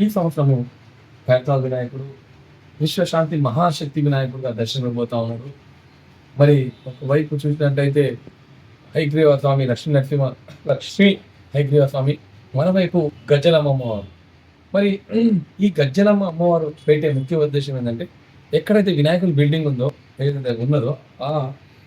ఈ సంవత్సరము ఖైరతాబాద్ వినాయకుడు విశ్వశాంతి మహాశక్తి వినాయకుడుగా దర్శనం ఇవ్వబోతా ఉన్నారు. మరి ఒకవైపు చూసినట్టయితే హయగ్రీవ స్వామి లక్ష్మీ హయగ్రీవ స్వామి, మరోవైపు గజ్జలమ్మ అమ్మవారు. మరి ఈ గజ్జలమ్మ అమ్మవారు పెట్టే ముఖ్య ఉద్దేశం ఏంటంటే, ఎక్కడైతే వినాయకుడి బిల్డింగ్ ఉందో, ఏదైతే ఉన్నదో ఆ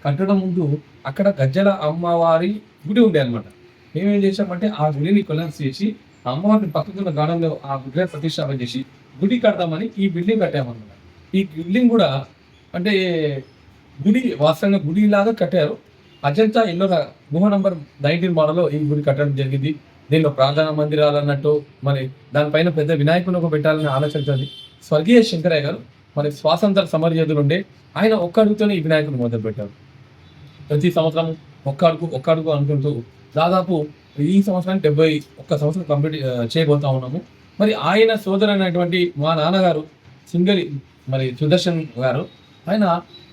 కట్టడం ముందు అక్కడ గజ్జల అమ్మవారి గుడి ఉండే అనమాట. మేమేం చేసామంటే ఆ గుడిని కొలాప్స్ చేసి అమ్మవారిని పక్కకున్న గార్డెన్లో ఆ గుడిని ప్రతిష్టాపన చేసి గుడి కడదామని ఈ బిల్డింగ్ కట్టామన్నమాట. ఈ బిల్డింగ్ కూడా అంటే గుడి వాస్తవంగా గుడి లాగా కట్టారు. అజంతా ఎన్నో గుహ నంబర్ 19 మోడల్లో ఈ గుడి కట్టడం జరిగింది. దీనిలో ప్రార్థనా మందిరాలు అన్నట్టు, మరి దానిపైన పెద్ద వినాయకుని ఒక పెట్టాలని ఆలోచించింది స్వర్గీయ శంకరయ్య గారు. మరి స్వాతంత్ర సమరయోధులు ఉండే ఆయన ఒక్క అడుగుతోనే ఈ వినాయకుని మొదలు పెట్టారు. ప్రతి సంవత్సరం ఒక్క అడుగు అనుకుంటూ దాదాపు ఈ సంవత్సరానికి 71 సంవత్సరం కంప్లీట్ చేయబోతా ఉన్నాము. మరి ఆయన సోదరైనటువంటి మా నాన్నగారు సింగరి మరి సుదర్శన్ గారు, ఆయన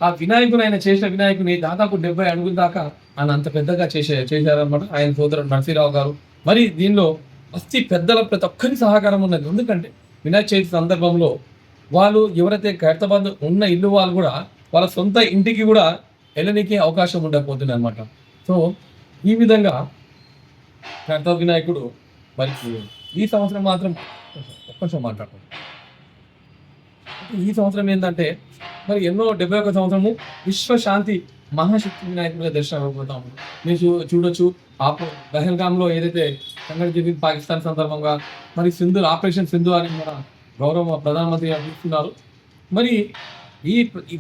ఆ వినాయకుని ఆయన చేసిన వినాయకుని దాదాపు 70 అడుగుల దాకా ఆయన అంత పెద్దగా చేశారనమాట. ఆయన సోదరుడు నరసింహరావు గారు. మరి దీనిలో పెద్దల ప్రతి ఒక్కరి సహకారం ఉన్నది. ఎందుకంటే వినాయక చవితి సందర్భంలో వాళ్ళు ఎవరైతే ఖైరతాబాద్ ఉన్న ఇల్లు వాళ్ళు కూడా వాళ్ళ సొంత ఇంటికి కూడా వెళ్ళడానికి అవకాశం ఉండకపోతుంది అనమాట. సో ఈ విధంగా ఖైరతాబాద్ వినాయకుడు మరి ఈ సంవత్సరం మాత్రం ఒక్క మాట్లాడుతుంది. ఈ సంవత్సరం ఏంటంటే మరి ఎన్నో 71 సంవత్సరము విశ్వశాంతి మహాశక్తి వినాయకుడిగా దర్శనం అయిపోతాము. మీరు చూడొచ్చు పహల్గామ్లో ఏదైతే సంఘటన జరిగింది పాకిస్తాన్ సందర్భంగా, మరి ఆపరేషన్ సింధు అని మన గౌరవ ప్రధానమంత్రి గారు చూస్తున్నారు. మరి ఈ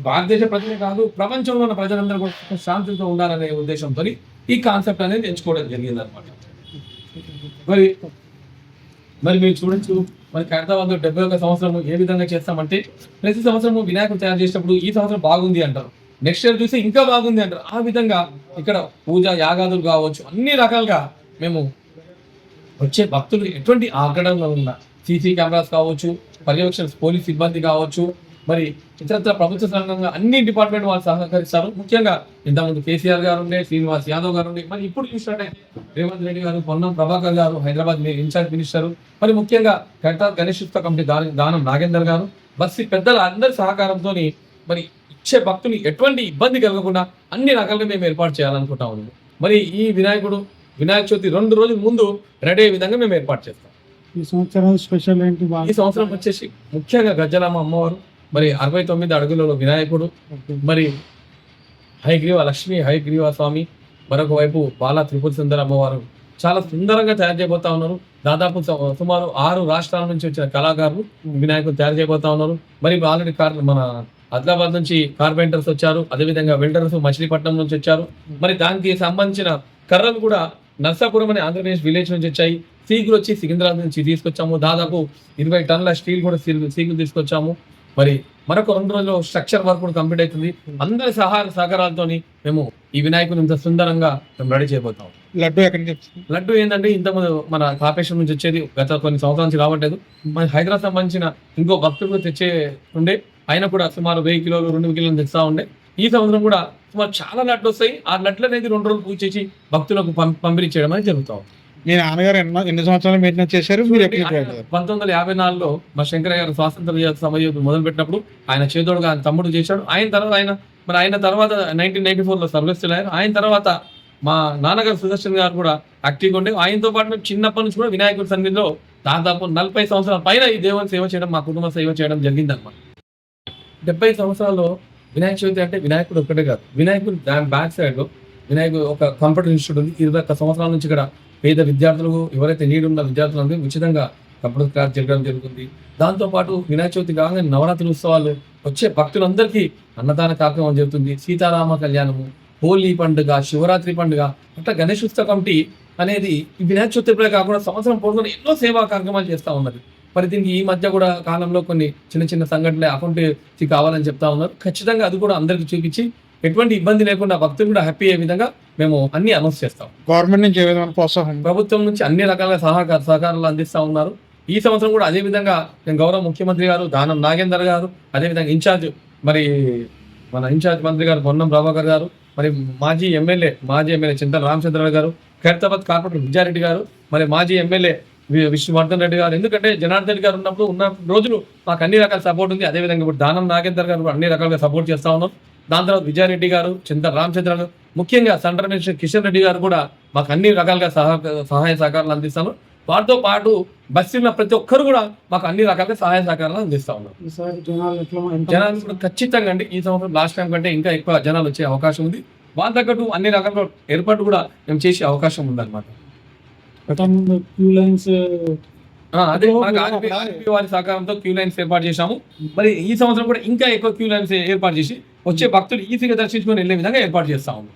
భారతదేశ ప్రజలే కాదు, ప్రపంచంలో ఉన్న ప్రజలందరూ కూడా శాంతితో ఉండాలనే ఉద్దేశంతో ఈ కాన్సెప్ట్ అనేది ఎంచుకోవడం జరిగింది అనమాట. మరి మీరు చూడొచ్చు, మరి ఖైరతాబాద్లో 71 సంవత్సరం ఏ విధంగా చేస్తామంటే, ప్రతి సంవత్సరం వినాయకుడు తయారు చేసేటప్పుడు ఈ సంవత్సరం బాగుంది అంటారు, నెక్స్ట్ ఇయర్ చూస్తే ఇంకా బాగుంది అంటారు. ఆ విధంగా ఇక్కడ పూజ యాగాదులు కావచ్చు, అన్ని రకాలుగా మేము వచ్చే భక్తులు ఎటువంటి ఆగడంలో ఉన్న సీసీ కెమెరాస్ కావచ్చు, పర్యవేక్షణ పోలీస్ సిబ్బంది కావచ్చు, మరి ఇతరత్ర ప్రభుత్వ సంఘంగా అన్ని డిపార్ట్మెంట్ వాళ్ళు సహకరిస్తారు. ముఖ్యంగా ఇంతకుముందు కేసీఆర్ గారు ఉండే, శ్రీనివాస్ యాదవ్ గారు ఉండే, మరి ఇప్పుడు చూసినట్టయితే రేవంత్ రెడ్డి గారు, పొన్నం ప్రభాకర్ గారు హైదరాబాద్ ఇన్ఛార్జ్ మినిస్టర్, మరి ముఖ్యంగా ఖైరతాబాద్ గణేష్ ఉత్సవ కమిటీ దానం నాగేందర్ గారు, బస్సు పెద్దల అందరి సహకారంతో మరి ఇచ్చే భక్తులు ఎటువంటి ఇబ్బంది కలగకుండా అన్ని రకాలుగా మేము ఏర్పాటు చేయాలనుకుంటా ఉన్నాము. మరి ఈ వినాయక చవితి 2 రోజుల ముందు రెడీ అయ్యే విధంగా మేము ఏర్పాటు చేస్తాం. ఈ సంవత్సరం స్పెషల్ ఏంటి? ఈ సంవత్సరం వచ్చేసి ముఖ్యంగా గజ్జలమ్మ అమ్మవారు, మరి 69 అడుగులలో వినాయకుడు, మరి లక్ష్మీ హయగ్రీవ స్వామి, మరొక వైపు బాలా త్రిపుర సుందర అమ్మవారు చాలా సుందరంగా తయారు చేయబోతా ఉన్నారు. దాదాపు సుమారు 6 రాష్ట్రాల నుంచి వచ్చిన కళాకారులు వినాయకుడు తయారు చేయబోతా ఉన్నారు. మరి ఆల్రెడీ మన ఆదిలాబాద్ నుంచి కార్పెంటర్స్ వచ్చారు, అదేవిధంగా వెల్డర్స్ మచిలీపట్నం నుంచి వచ్చారు. మరి దానికి సంబంధించిన కర్రలు కూడా నర్సాపురం అనే ఆంధ్రప్రదేశ్ విలేజ్ నుంచి వచ్చాయి. సీకులు వచ్చి సికింద్రాబాద్ నుంచి తీసుకొచ్చాము. దాదాపు 20 టన్నుల స్టీల్ కూడా సీకులు తీసుకొచ్చాము. మరి మరొక 2 రోజుల్లో స్ట్రక్చర్ వర్క్ కూడా కంప్లీట్ అవుతుంది. అందరి సహకారాలతో మేము ఈ వినాయకుని ఇంత సుందరంగా మేము రెడీ చేయబోతాం. లడ్డు ఏంటంటే ఇంతకుముందు మన కాపేశ్వరం నుంచి వచ్చేది, గత కొన్ని సంవత్సరాల నుంచి రావట్లేదు. మన హైదరాబాద్ సంబంధించిన ఇంకో భక్తులు తెచ్చే ఉండే, ఆయన కూడా సుమారు 1000 కిలోలు 2 కిలోలు తెస్తా ఉండే. ఈ సంవత్సరం కూడా సుమారు చాలా లడ్లు వస్తాయి. ఆ లడ్లు అనేది 2 రోజులు పూజ చేసి భక్తులకు పంపిణీ చేయడం అనేది జరుగుతాం. మీ నాన్నగారు ఎన్ని సంవత్సరాలు మెయింటెనెన్స్ చేశారు? 1954లో మా శంకరయ్య గారు స్వాతంత్ర సమరయోధులు మొదలు పెట్టినప్పుడు ఆయన చేదోడుగా ఆయన తమ్ముడు చేశాడు. ఆయన తర్వాత 1994లో సర్వీస్ అయ్యారు. ఆయన తర్వాత మా నాన్నగారు సుదర్శన్ గారు కూడా యాక్టివ్గా ఉండే. ఆయనతో పాటు మేము చిన్నప్పటి నుంచి కూడా వినాయకుడి సన్నిధిలో దాదాపు 40 సంవత్సరాల పైన ఈ దేవుని సేవ చేయడం, మా కుటుంబ సేవ చేయడం జరిగింది అనమాట. 70 సంవత్సరాల్లో వినాయక చవితి అంటే వినాయకుడు ఒక్కటే కాదు, వినాయకుడు దాని బ్యాక్ సైడ్ లో వినాయకుడు ఒక కంప్యూటర్ ఇన్స్టిట్యూట్ ఉంది. 21 సంవత్సరాల నుంచి ఇక్కడ పేద విద్యార్థులు, ఎవరైతే నీడు ఉన్న విద్యార్థులందరూ ఉచితంగా కంప్యూటర్ క్లాస్ జరగడం జరుగుతుంది. దాంతోపాటు వినాయక చవితి కాగానే నవరాత్రి ఉత్సవాలు, వచ్చే భక్తులందరికీ అన్నదాన కార్యక్రమం జరుగుతుంది. సీతారామ కళ్యాణము, హోలీ పండుగ, శివరాత్రి పండుగ, అట్లా గణేష్ ఉత్సవ కమిటీ అనేది ఈ వినాయక చవితిపై కాకుండా సంవత్సరం పొడుగున ఎన్నో సేవా కార్యక్రమాలు చేస్తూ ఉన్నది. మరి దీనికి ఈ మధ్య కూడా కాలంలో కొన్ని చిన్న సంఘటనలు అకౌంట్ కావాలని చెప్తా ఉన్నారు. ఖచ్చితంగా అది కూడా అందరికి చూపించి ఎటువంటి ఇబ్బంది లేకుండా భక్తులు కూడా హ్యాపీ అయ్యే విధంగా మేము అన్ని అనౌన్స్ చేస్తాం. గవర్నమెంట్ నుంచి ఏ విధమైన ప్రోత్సాహం? ప్రభుత్వం నుంచి అన్ని రకాల సహకారాలు అందిస్తూ ఉన్నారు. ఈ సంవత్సరం కూడా అదే విధంగా గౌరవ ముఖ్యమంత్రి గారు దానం నాగేందర్ గారు, అదేవిధంగా మన ఇన్ఛార్జ్ మంత్రి గారు పొన్నం ప్రభాకర్ గారు, మరి మాజీ ఎమ్మెల్యే చింతల రామచంద్రరావు గారు, ఖైరతాబాద్ కార్పొరేటర్ విజయారెడ్డి గారు, మరి మాజీ ఎమ్మెల్యే విష్ణువర్ధన్ రెడ్డి గారు, ఎందుకంటే జనార్దన్ రెడ్డి గారు ఉన్నప్పుడు ఉన్న రోజులు మాకు అన్ని రకాల సపోర్ట్ ఉంది. అదేవిధంగా ఇప్పుడు దానం నాగేందర్ గారు అన్ని రకాలుగా సపోర్ట్ చేస్తా ఉన్నారు. దాని తర్వాత విజయారెడ్డి గారు, చింత రామచంద్ర గారు, ముఖ్యంగా సెంట్రల్ మినిస్టర్ కిషన్ రెడ్డి గారు కూడా మాకు అన్ని రకాలుగా సహాయ సహకారాలు అందిస్తాను. వాటితో పాటు బస్సున్న ప్రతి ఒక్కరు కూడా మాకు అన్ని రకాలుగా సహాయ సహకారాలు అందిస్తా ఉన్నారు. ఈసారి జనాలు ఎట్లా జనాలు కూడా ఖచ్చితంగా అండి ఈ సంవత్సరం లాస్ట్ టైం కంటే ఇంకా ఎక్కువ జనాలు వచ్చే అవకాశం ఉంది. వాళ్ళ తగ్గట్టు అన్ని రకాల ఏర్పాటు కూడా మేము చేసే అవకాశం ఉందన్నమాట. ముందు క్యూ లైన్స్ అదే మనకు ఆర్పీ వారి సహకారంతో క్యూ లైన్స్ ఏర్పాటు చేశాము. మరి ఈ సంవత్సరం కూడా ఇంకా ఎక్కువ క్యూ లైన్స్ ఏర్పాటు చేసి వచ్చే భక్తులు ఈజీగా దర్శించుకొని వెళ్ళే విధంగా ఏర్పాటు చేస్తా ఉన్నాం.